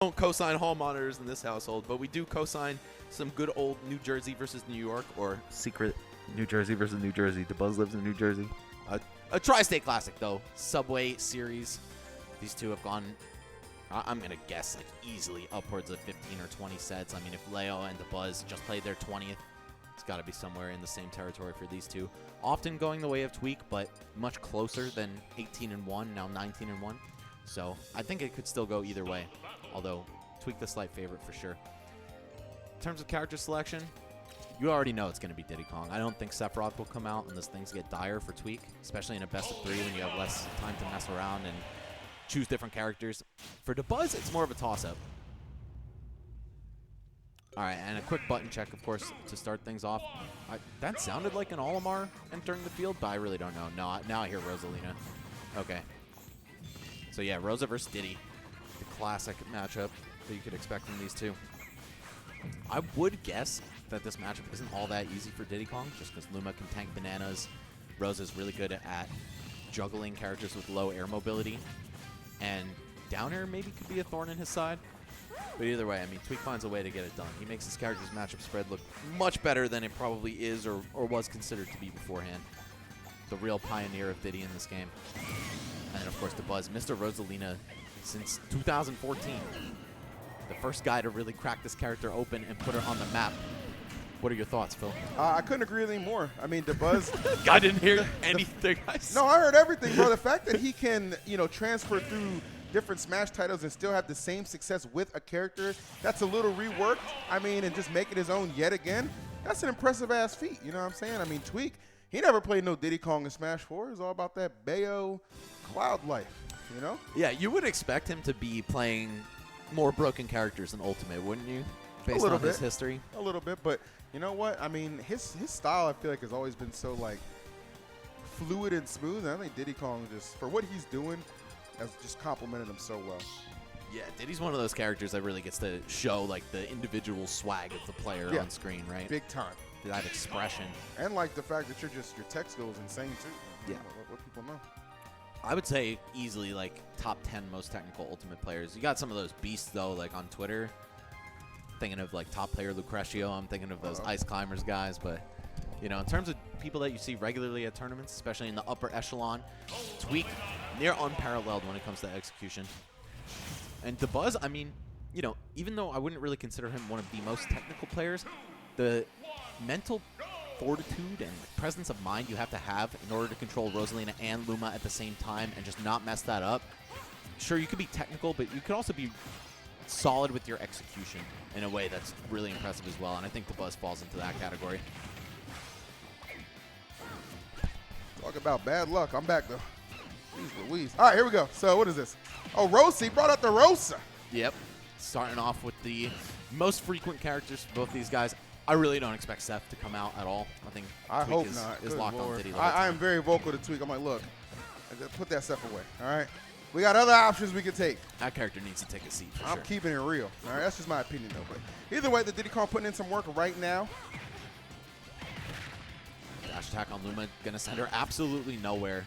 don't co-sign hall monitors in this household, but we do co-sign some good old New Jersey versus New York, or secret New Jersey versus New Jersey. Dabuz lives in New Jersey. A tri-state classic, though. Subway series. These two have gone, I'm going to guess, like easily upwards of 15 or 20 sets. I mean, if Leo and Dabuz just played their 20th, it's got to be somewhere in the same territory for these two. Often going the way of Tweek, but much closer than 18-1, now 19-1. So I think it could still go either way, although Tweek the slight favorite for sure. In terms of character selection, you already know it's going to be Diddy Kong. I don't think Sephiroth will come out unless things get dire for Tweek, especially in a best of 3 when you have less time to mess around and choose different characters. For Dabuz, it's more of a toss-up. All right, and a quick button check, of course, to start things off. That sounded like an Olimar entering the field, but I really don't know. No, now I hear Rosalina. Okay. So yeah, Rosa versus Diddy, the classic matchup that you could expect from these two. I would guess that this matchup isn't all that easy for Diddy Kong, just because Luma can tank bananas. Rosa's really good at juggling characters with low air mobility, and down air maybe could be a thorn in his side. But either way, I mean, Tweek finds a way to get it done. He makes his character's matchup spread look much better than it probably is or was considered to be beforehand. The real pioneer of Diddy in this game. And then, of course, Dabuz, Mr. Rosalina since 2014. The first guy to really crack this character open and put her on the map. What are your thoughts, Phil? I couldn't agree with any more. I mean, Dabuz. I didn't hear anything. No, I heard everything, bro. The fact that he can, transfer through different Smash titles and still have the same success with a character that's a little reworked, I mean, and just make it his own yet again, that's an impressive-ass feat. You know what I'm saying? I mean, Tweek, he never played no Diddy Kong in Smash 4. It was all about that Bayo cloud life, you know? Yeah, you would expect him to be playing more broken characters than Ultimate, wouldn't you? Based on his history. A little bit, but you know what? I mean, his style, I feel like, has always been so, like, fluid and smooth. And I think Diddy Kong, just for what he's doing, has just complimented him so well. Yeah, Diddy's one of those characters that really gets to show, like, the individual swag of the player on screen, right? Big time. That expression. And, like, the fact that your tech skill is insane, too. Yeah. What people know. I would say easily, like, top 10 most technical Ultimate players. You got some of those beasts, though, like, on Twitter. Thinking of, like, top player Lucretio. I'm thinking of those Ice Climbers guys. But, you know, in terms of people that you see regularly at tournaments, especially in the upper echelon, Tweek, near unparalleled when it comes to execution. And Dabuz, I mean, you know, even though I wouldn't really consider him one of the most technical players, the mental fortitude and presence of mind you have to have in order to control Rosalina and Luma at the same time and just not mess that up. Sure, you could be technical, but you could also be solid with your execution in a way that's really impressive as well, and I think Dabuz falls into that category. Talk about bad luck. I'm back, though. Jeez Louise. All right, here we go. So what is this? Oh, Rosa. He brought out the Rosa. Yep. Starting off with the most frequent characters for both these guys. I really don't expect Seth to come out at all. I think Tweek is locked on Diddy. I am very vocal to Tweek. I'm like, look, put that Seth away, all right? We got other options we can take. That character needs to take a seat for I'm keeping it real. All right, that's just my opinion, though. But either way, the Diddy Kong putting in some work right now. Dash attack on Luma, going to send her absolutely nowhere.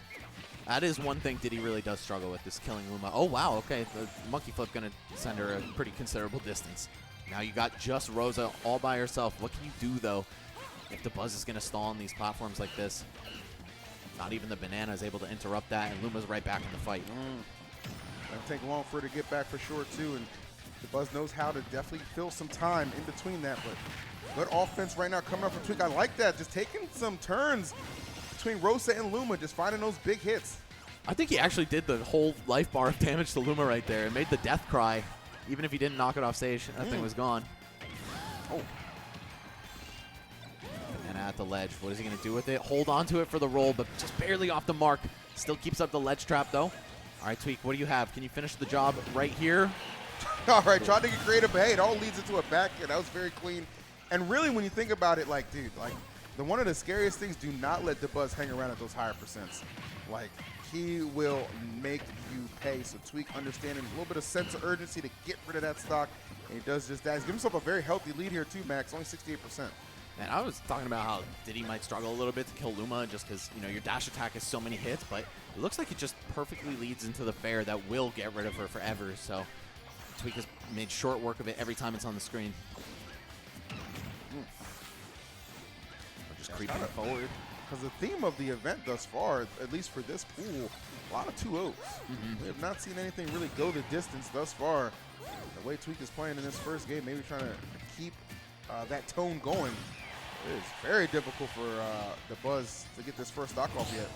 That is one thing Diddy really does struggle with, is killing Luma. Oh, wow, okay. The monkey flip going to send her a pretty considerable distance. Now you got just Rosa all by herself. What can you do, though, if Dabuz is going to stall on these platforms like this? Not even the banana is able to interrupt that, and Luma's right back in the fight. It'll take long for her to get back for sure, too, and Dabuz knows how to definitely fill some time in between that, but good offense right now coming up from Tweek. I like that, just taking some turns between Rosa and Luma, just finding those big hits. I think he actually did the whole life bar of damage to Luma right there and made the death cry. Even if he didn't knock it off stage, that thing was gone. Oh. And at the ledge, what is he going to do with it? Hold on to it for the roll, but just barely off the mark. Still keeps up the ledge trap, though. All right, Tweek, what do you have? Can you finish the job right here? All right, tried to get creative, but hey, it all leads into a back air. That was very clean. And really, when you think about it, like, dude, like, one of the scariest things, do not let Dabuz hang around at those higher percents. Like, he will make you pay. So Tweek understanding a little bit of sense of urgency to get rid of that stock, and he does just that. He's giving himself a very healthy lead here, too, Max, only 68%. Man, I was talking about how Diddy might struggle a little bit to kill Luma just because, you know, your dash attack has so many hits, but it looks like it just perfectly leads into the fair that will get rid of her forever. So Tweek has made short work of it every time it's on the screen. We're just creeping forward. Because the theme of the event thus far, at least for this pool, a lot of 2-0s. We have not seen anything really go the distance thus far. The way Tweek is playing in this first game, maybe trying to keep that tone going. It is very difficult for Dabuz to get this first stock off yet.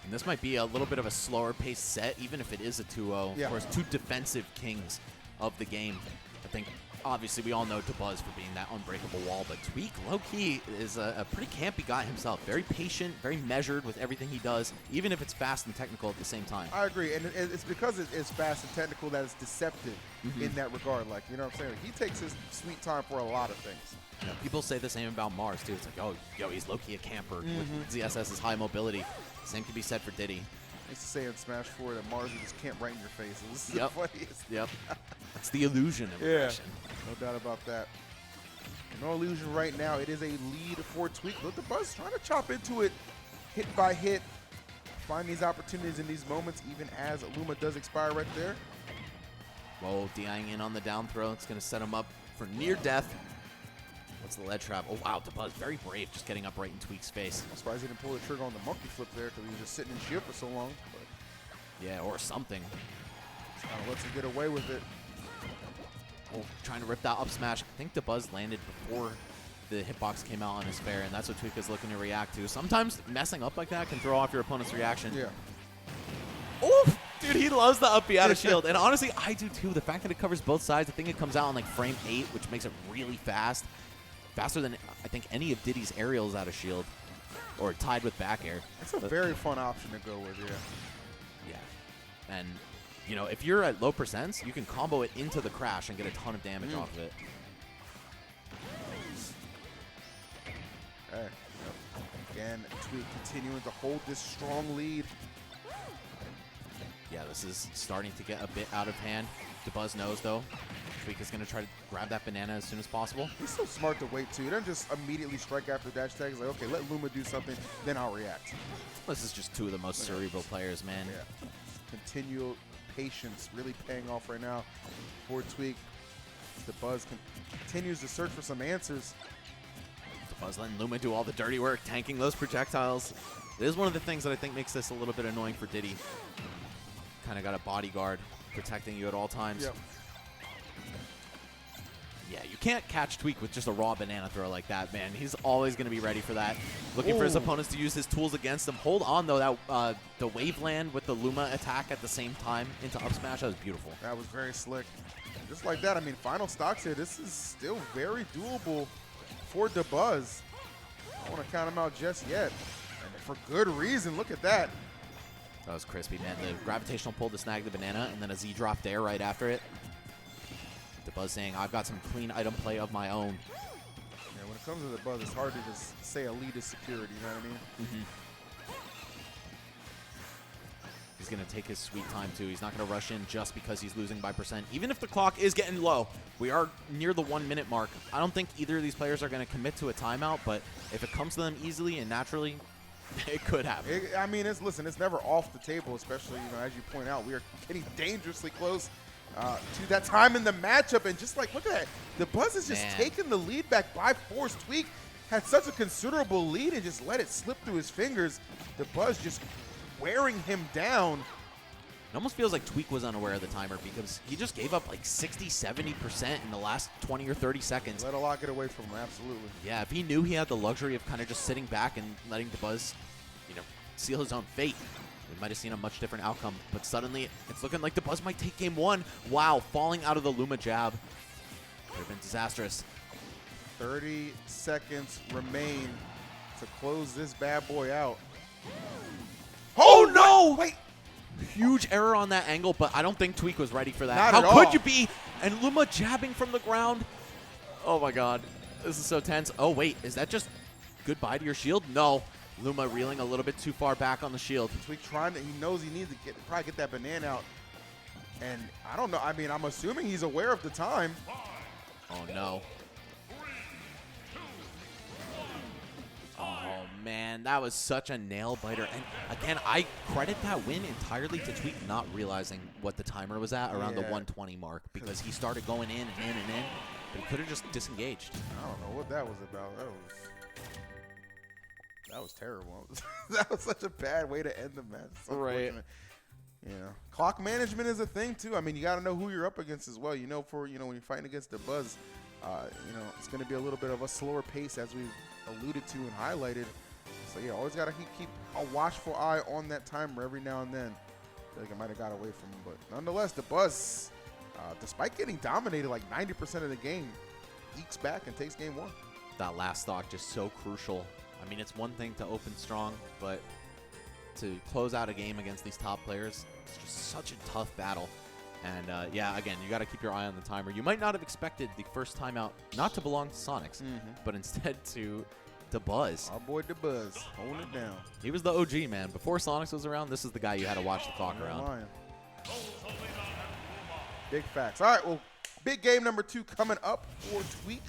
And this might be a little bit of a slower paced set, even if it is a 2-0. Yeah. Of course, two defensive kings of the game. I think, obviously, we all know Dabuz for being that unbreakable wall, but Tweek, low-key, is a pretty campy guy himself. Very patient, very measured with everything he does, even if it's fast and technical at the same time. I agree, and it's because it's fast and technical that it's deceptive in that regard. Like, you know what I'm saying? He takes his sweet time for a lot of things. You know, people say the same about Mars, too. It's like, oh, yo, he's low-key a camper with ZSS's high mobility. Same can be said for Diddy. I used to say in Smash 4 that Mars would just camp right in your face. This is Yep. the funniest. Yep. That's the illusion of aggression. No doubt about that. No illusion right now. It is a lead for Tweek. Look, Dabuz trying to chop into it hit by hit. Find these opportunities in these moments, even as Luma does expire right there. Whoa, DIing in on the down throw. It's going to set him up for near death. What's the lead trap? Oh, wow, Dabuz, very brave, just getting up right in Tweek's face. I'm surprised he didn't pull the trigger on the monkey flip there because he was just sitting in shield for so long. But Yeah, or something. kind of lets him get away with it. Oh, trying to rip that up smash. I think Dabuz landed before the hitbox came out on his fair, and that's what Tweek is looking to react to. Sometimes messing up like that can throw off your opponent's reaction. Yeah. Oof! Dude, he loves the up B out of shield. And honestly, I do too. The fact that it covers both sides, I think it comes out on like frame 8, which makes it really fast. Faster than, I think, any of Diddy's aerials out of shield. Or tied with back air. It's a very fun option to go with, Yeah. And, you know, if you're at low percents, you can combo it into the crash and get a ton of damage off of it. Hey, again, Tweek continuing to hold this strong lead. Yeah, this is starting to get a bit out of hand. Dabuz knows, though. Tweek is going to try to grab that banana as soon as possible. He's so smart to wait, too. He doesn't just immediately strike after dash tag. He's like, okay, let Luma do something, then I'll react. This is just two of the most cerebral players, man. Yeah. Continual patience really paying off right now for Tweek. Dabuz continues to search for some answers. Dabuz letting Luma do all the dirty work, tanking those projectiles. It is one of the things that I think makes this a little bit annoying for Diddy. Kind of got a bodyguard protecting you at all times. Yep. Yeah, you can't catch Tweek with just a raw banana throw like that, man. He's always going to be ready for that. Looking for his opponents to use his tools against him. Hold on, though. That the wave land with the Luma attack at the same time into up smash, that was beautiful. That was very slick. Just like that, I mean, final stocks here. This is still very doable for Dabuz. I don't want to count him out just yet. And for good reason. Look at that. That was crispy, man. The gravitational pull to snag the banana, and then a Z drop there right after it. Dabuz saying, I've got some clean item play of my own. Yeah, when it comes to Dabuz, it's hard to just say a lead is security, you know what I mean? He's going to take his sweet time, too. He's not going to rush in just because he's losing by percent. Even if the clock is getting low, we are near the 1 minute mark. I don't think either of these players are going to commit to a timeout, but if it comes to them easily and naturally, it could happen. I mean, it's never off the table, especially, you know, as you point out, we are getting dangerously close to that time in the matchup. And just like, look at that. Dabuz is just taking the lead back by force. Tweek had such a considerable lead and just let it slip through his fingers. Dabuz just wearing him down. It almost feels like Tweek was unaware of the timer because he just gave up like 60-70% in the last 20 or 30 seconds. Let a lot get away from him, absolutely. Yeah, if he knew he had the luxury of kind of just sitting back and letting Dabuz, you know, seal his own fate, we might have seen a much different outcome. But suddenly, it's looking like Dabuz might take game 1. Wow, falling out of the Luma jab. Could have been disastrous. 30 seconds remain to close this bad boy out. Oh, no! Wait! Huge error on that angle, but I don't think Tweek was ready for that. Not How at all. could you be? And Luma jabbing from the ground. Oh, my God. This is so tense. Oh, wait. Is that just goodbye to your shield? No. Luma reeling a little bit too far back on the shield. Tweek trying to, he knows he needs to probably get that banana out. And I don't know. I mean, I'm assuming he's aware of the time. Oh, no. Oh, man, that was such a nail-biter. And, again, I credit that win entirely to Tweek not realizing what the timer was at around the 120 mark because he started going in and in and in, but he could have just disengaged. I don't know what that was about. That was terrible. That was such a bad way to end the match. Right. You know, clock management is a thing, too. I mean, you got to know who you're up against as well. You know, when you're fighting against Dabuz, it's going to be a little bit of a slower pace as we've alluded to and highlighted. So, yeah, always got to keep a watchful eye on that timer every now and then. I feel like I might have got away from him. But nonetheless, Dabuz, despite getting dominated like 90% of the game, ekes back and takes game 1. That last stock just so crucial. I mean, it's one thing to open strong, but to close out a game against these top players, it's just such a tough battle. And, yeah, again, you got to keep your eye on the timer. You might not have expected the first time out not to belong to Sonix, but instead to Dabuz. Our boy Dabuz, holding it down. He was the OG, man. Before Sonix was around, this is the guy you had to watch the clock around. Big facts. All right, well, big game number 2 coming up for Tweek.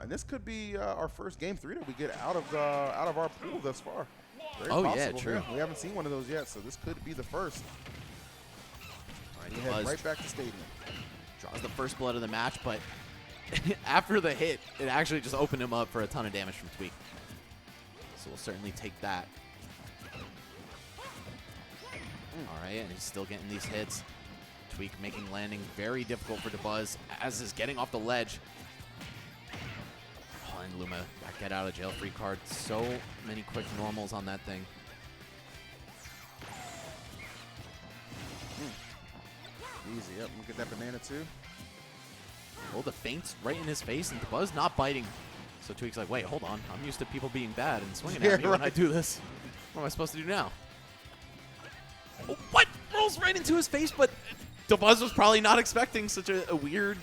And this could be our first game 3 that we get out of our pool thus far. Very possible. Yeah, true. Yeah, we haven't seen one of those yet, so this could be the first. All right, he heads right back to stadium. Draws the first blood of the match, but after the hit, it actually just opened him up for a ton of damage from Tweek. So we'll certainly take that. All right, and he's still getting these hits. Tweek making landing very difficult for Dabuz as is getting off the ledge. Oh, and Luma, that get out of jail free card. So many quick normals on that thing. Easy, yep, we'll get that banana too. Oh, the feints right in his face, and Dabuz not biting. So Tweek's like, wait, hold on. I'm used to people being bad and swinging at me when I do this. What am I supposed to do now? Oh, what? Rolls right into his face, but Dabuz was probably not expecting such a weird,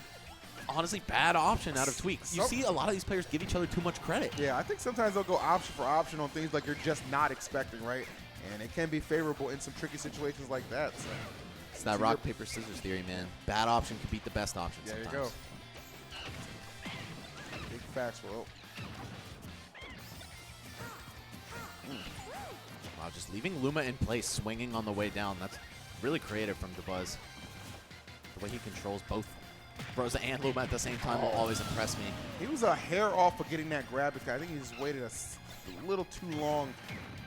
honestly bad option out of Tweek. You see a lot of these players give each other too much credit. Yeah, I think sometimes they'll go option for option on things like you're just not expecting, right? And it can be favorable in some tricky situations like that. So. It's that rock, paper, scissors theory, man. Bad option can beat the best option sometimes. There you go. Big facts, bro. Wow, just leaving Luma in place, swinging on the way down. That's really creative from Dabuz. The way he controls both Rosa and Luma at the same time will always impress me. He was a hair off of getting that grab because I think he just waited a little too long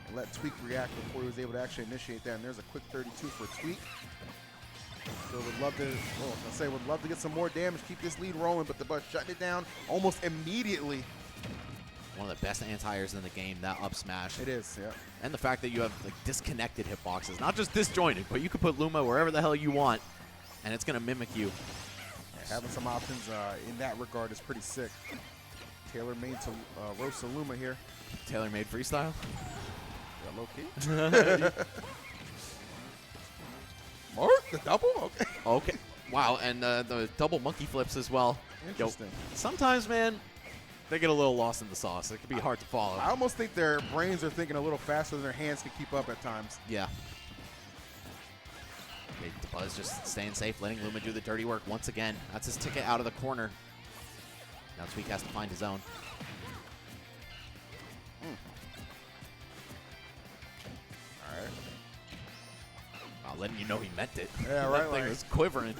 and let Tweek react before he was able to actually initiate that. And there's a quick 32 for Tweek. So would love to get some more damage, keep this lead rolling, but Dabuz shutting it down almost immediately. One of the best anti-airs in the game, that up smash. It is, yeah. And the fact that you have like disconnected hitboxes, not just disjointed, but you can put Luma wherever the hell you want, and it's going to mimic you. Yeah, having some options in that regard is pretty sick. Tailor-made to Rosalina here. Tailor-made freestyle? Yeah, low-key. Mark, the double? Okay. Okay. Wow, and the double monkey flips as well. Interesting. Sometimes, man, they get a little lost in the sauce. It can be hard to follow. I almost think their brains are thinking a little faster than their hands can keep up at times. Yeah. Dabuz just staying safe, letting Luma do the dirty work once again. That's his ticket out of the corner. Now Tweek has to find his own. All right. Wow, letting you know he meant it. Yeah, right. That thing was quivering.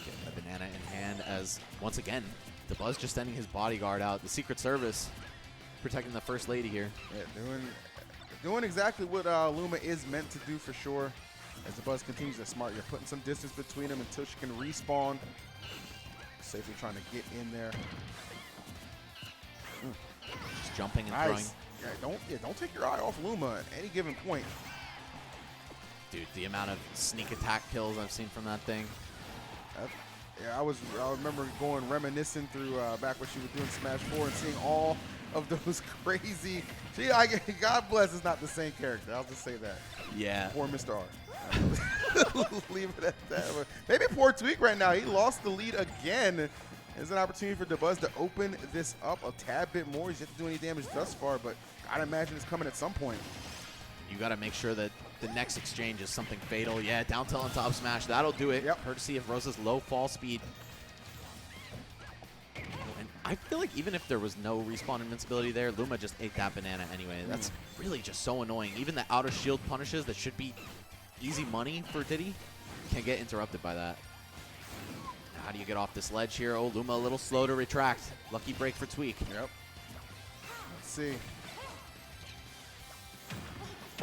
Getting the banana in hand as, once again, Dabuz just sending his bodyguard out. The Secret Service protecting the First Lady here. Yeah, doing exactly what Luma is meant to do for sure. As Dabuz continues to smart, you're putting some distance between them until she can respawn. Safely trying to get in there. Just jumping and nice. throwing. Don't take your eye off Luma at any given point. Dude, the amount of sneak attack kills I've seen from that thing. Yeah, I remember going reminiscing through back when she was doing Smash 4 and seeing all of those crazy. God bless, it's not the same character. I'll just say that. Yeah. Poor Mr. R. Leave it at that. Maybe poor Tweek right now. He lost the lead again. There's an opportunity for Dabuz to open this up a tad bit more. He's yet to do any damage thus far, but gotta imagine it's coming at some point. You gotta make sure that the next exchange is something fatal. Yeah, down tilt and top smash. That'll do it. Yep. Courtesy of Rosa's low fall speed. And I feel like even if there was no respawn invincibility there, Luma just ate that banana anyway. That's really just so annoying. Even the out of shield punishes that should be easy money for Diddy can get interrupted by that. How do you get off this ledge here? Oh, Luma a little slow to retract. Lucky break for Tweek. Yep. Let's see.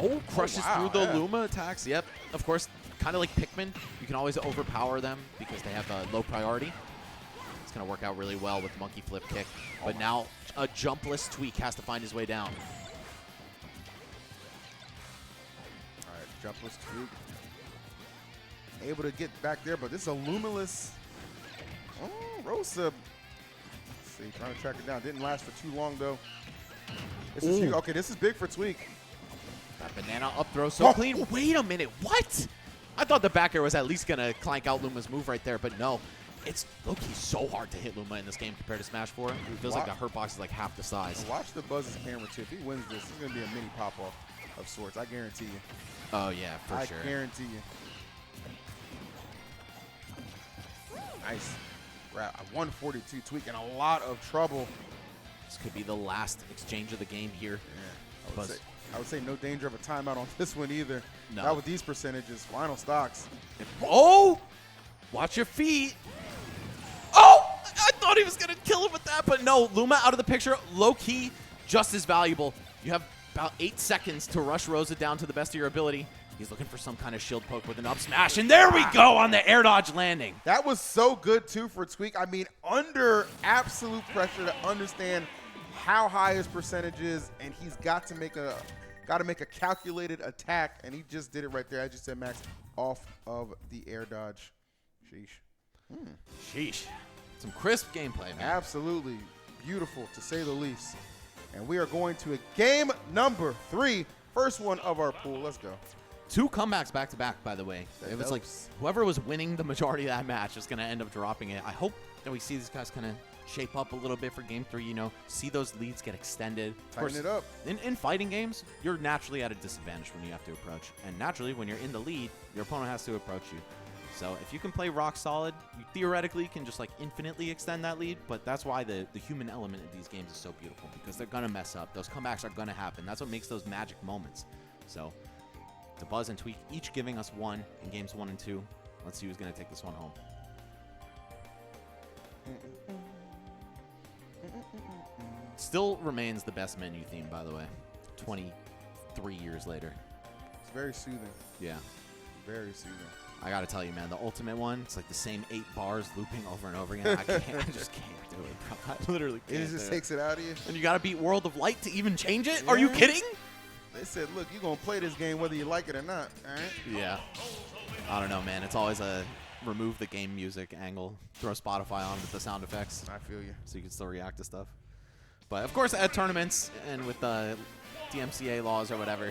Oh, crushes through the Luma attacks. Yep. Of course, kind of like Pikmin, you can always overpower them because they have a low priority. It's going to work out really well with monkey flip kick. But now a jumpless Tweek has to find his way down. All right, jumpless Tweek. Able to get back there, but this is a luminous. Oh, Rosa. Let's see, trying to track it down. Didn't last for too long, though. This is huge. Okay, this is big for Tweek. That banana up throw so clean. Wait a minute. What? I thought the back air was at least going to clank out Luma's move right there, but no. It's low-key so hard to hit Luma in this game compared to Smash 4. It feels like the Hbox is like half the size. Watch the Buzz's camera, too. If he wins this, it's going to be a mini pop-off of sorts. I guarantee you. Oh, yeah, for sure. I guarantee you. Nice. We're at 142. Tweek in a lot of trouble. This could be the last exchange of the game here. Yeah. I would say no danger of a timeout on this one either. No. Not with these percentages. Final stocks. Oh! Watch your feet. Oh! I thought he was going to kill him with that, but no. Luma out of the picture. Low-key, just as valuable. You have about 8 seconds to rush Rosa down to the best of your ability. He's looking for some kind of shield poke with an up smash, and there we go on the air dodge landing. That was so good, too, for Tweek. I mean, under absolute pressure to understand how high his percentage is, and he's got to make a calculated attack, and he just did it right there. As you said, Max, off of the air dodge. Sheesh. Sheesh. Some crisp gameplay, man. Absolutely beautiful, to say the least. And we are going to a game number 3. First one of our pool. Let's go. 2 comebacks back-to-back, by the way. It was like whoever was winning the majority of that match is going to end up dropping it. I hope that we see these guys kind of shape up a little bit for game 3, you know, see those leads get extended. Tighten it up. In fighting games, you're naturally at a disadvantage when you have to approach. And naturally, when you're in the lead, your opponent has to approach you. So if you can play rock solid, you theoretically can just like infinitely extend that lead, but that's why the human element of these games is so beautiful, because they're going to mess up. Those comebacks are going to happen. That's what makes those magic moments. So Dabuz and Tweek each giving us 1 in games 1 and 2. Let's see who's going to take this one home. Still remains the best menu theme, by the way, 23 years later. It's very soothing. Yeah. Very soothing. I gotta tell you, man, the ultimate one, it's like the same 8 bars looping over and over again. I just can't do it, bro. I literally can't. It just takes it out of you. And you gotta beat World of Light to even change it? Yeah. Are you kidding? They said, look, you're going to play this game whether you like it or not, all right? Yeah. I don't know, man. It's always a remove the game music angle. Throw Spotify on with the sound effects. I feel you. So you can still react to stuff. But, of course, at tournaments and with the DMCA laws or whatever,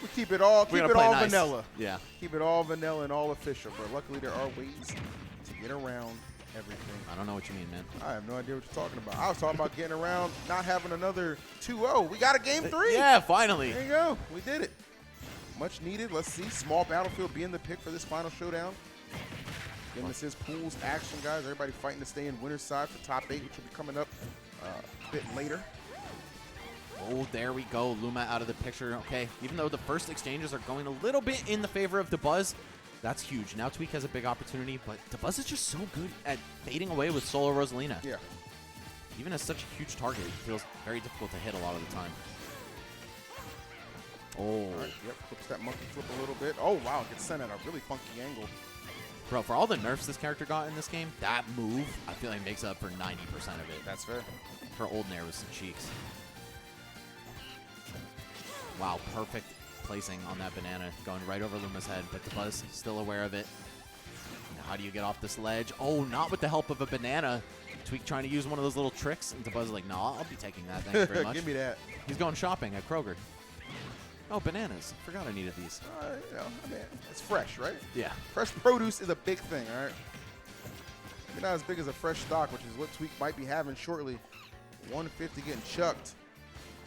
we keep it all nice. vanilla. Yeah. Keep it all vanilla and all official, but luckily there are ways to get around everything. I don't know what you mean, man. I have no idea what you're talking about. I was talking about getting around not having another 2-0. We got a game 3. Yeah, finally. There you go. We did it. Much needed. Let's see. Small Battlefield being the pick for this final showdown. Again, this is pools action, guys. Everybody fighting to stay in winner's side for top 8, which will be coming up a bit later. Oh, there we go. Luma out of the picture. Okay, even though the first exchanges are going a little bit in the favor of Dabuz, that's huge. Now Tweek has a big opportunity, but Dabuz is just so good at fading away with solo Rosalina. Yeah. Even as such a huge target, it feels very difficult to hit a lot of the time. Oh. All right, yep, flips that monkey flip a little bit. Oh, wow, gets sent at a really funky angle. Bro, for all the nerfs this character got in this game, that move, I feel like makes up for 90% of it. That's fair. Her old nair with some cheeks. Wow, perfect placing on that banana, going right over Luma's head, but Dabuz still aware of it. Now, how do you get off this ledge? Oh, not with the help of a banana. Tweek trying to use one of those little tricks, and Dabuz is like, no, I'll be taking that. Thank you very much. Give me that. He's going shopping at Kroger. Oh, bananas. Forgot I needed these. You know, I mean, it's fresh, right? Yeah. Fresh produce is a big thing, all right? Maybe not as big as a fresh stock, which is what Tweek might be having shortly. 150 getting chucked.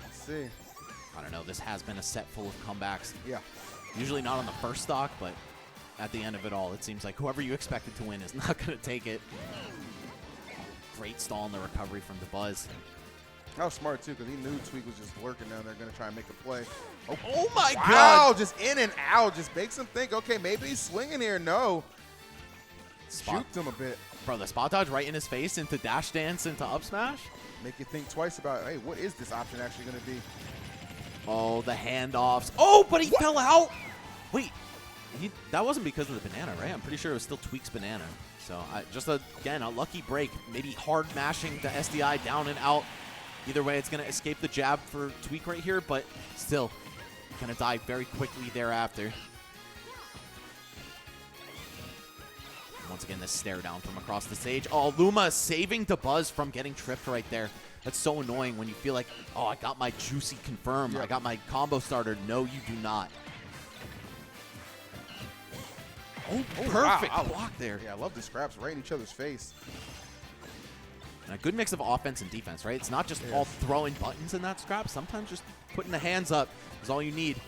Let's see. I don't know. This has been a set full of comebacks. Yeah. Usually not on the first stock, but at the end of it all, it seems like whoever you expected to win is not going to take it. Great stall in the recovery from Dabuz. That was smart, too, because he knew Tweek was just lurking down there, going to try and make a play. Oh my wow, God. just in and out. Just makes him think, okay, maybe he's swinging here. No. Juked him a bit. Bro, the spot dodge right in his face into dash dance into up smash. Make you think twice about, hey, what is this option actually going to be? Oh, the handoffs. Oh, but he fell out. Wait, that wasn't because of the banana, right? I'm pretty sure it was still Tweek's banana. So just, again, a lucky break. Maybe hard mashing the SDI down and out. Either way, it's going to escape the jab for Tweek right here, but still going to die very quickly thereafter. Once again, this stare down from across the stage. Oh, Luma saving Dabuz from getting tripped right there. That's so annoying when you feel like, oh, I got my juicy confirm. Yep. I got my combo starter. No, you do not. Oh, perfect wow. block there. Yeah, I love the scraps right in each other's face. And a good mix of offense and defense, right? It's not just all throwing buttons in that scrap. Sometimes just putting the hands up is all you need.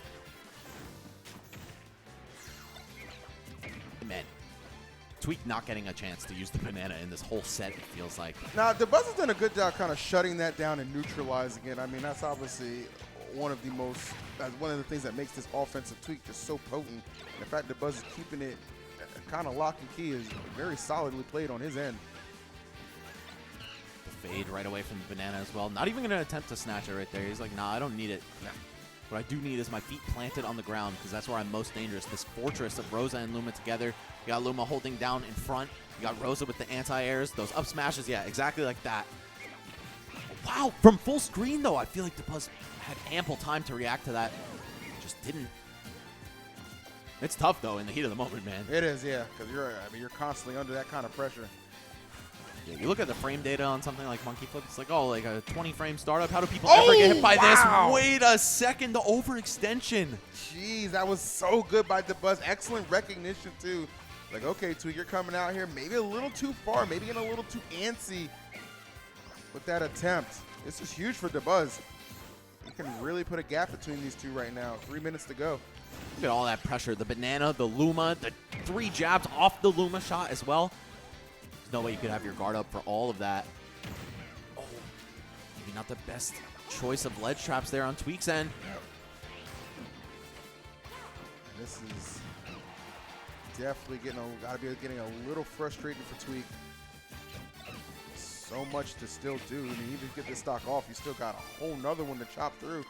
Man, Tweek not getting a chance to use the banana in this whole set, it feels like. Now, Dabuz has done a good job kind of shutting that down and neutralizing it. I mean, that's obviously one of the things that makes this offensive Tweek just so potent. And the fact that Dabuz is keeping it kind of lock and key is very solidly played on his end. The fade right away from the banana as well. Not even going to attempt to snatch it right there. He's like, nah, I don't need it. Nah. What I do need is my feet planted on the ground because that's where I'm most dangerous. This fortress of Rosa and Luma together. You got Luma holding down in front. You got Rosa with the anti-airs. Those up smashes, yeah, exactly like that. Wow, from full screen, though, I feel like Dabuz had ample time to react to that. Just didn't. It's tough, though, in the heat of the moment, man. It is, yeah, because you're constantly under that kind of pressure. Yeah, you look at the frame data on something like Monkey Flip, it's like, oh, like a 20-frame startup. How do people ever get hit by this? Wait a second, the overextension. Jeez, that was so good by Dabuz. Excellent recognition, too. Like, okay, Tweek, you're coming out here maybe a little too far, maybe getting a little too antsy with that attempt. This is huge for Dabuz. He can really put a gap between these two right now. 3 minutes to go. Look at all that pressure. The banana, the Luma, the 3 jabs off the Luma shot as well. There's no way you could have your guard up for all of that. Oh, maybe not the best choice of ledge traps there on Tweek's end. This is definitely getting a little frustrating for Tweek. So much to still do. I mean, even get this stock off, you still got a whole nother one to chop through.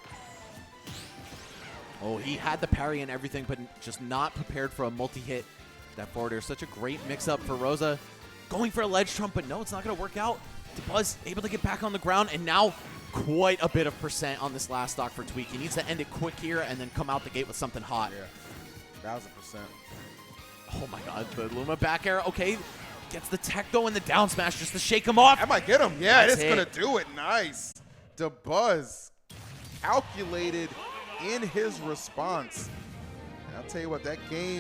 Oh, he had the parry and everything, but just not prepared for a multi-hit. That forward air, such a great mix-up for Rosa. Going for a ledge trump, but no, it's not going to work out. Dabuz able to get back on the ground, and now quite a bit of percent on this last stock for Tweek. He needs to end it quick here and then come out the gate with something hot. Yeah, 1000%. Oh my God, the Luma back air, okay. Gets the tech though in the down smash just to shake him off. That might get him. Yeah, That's it's going to do it. Nice. Dabuz calculated in his response. And I'll tell you what, that game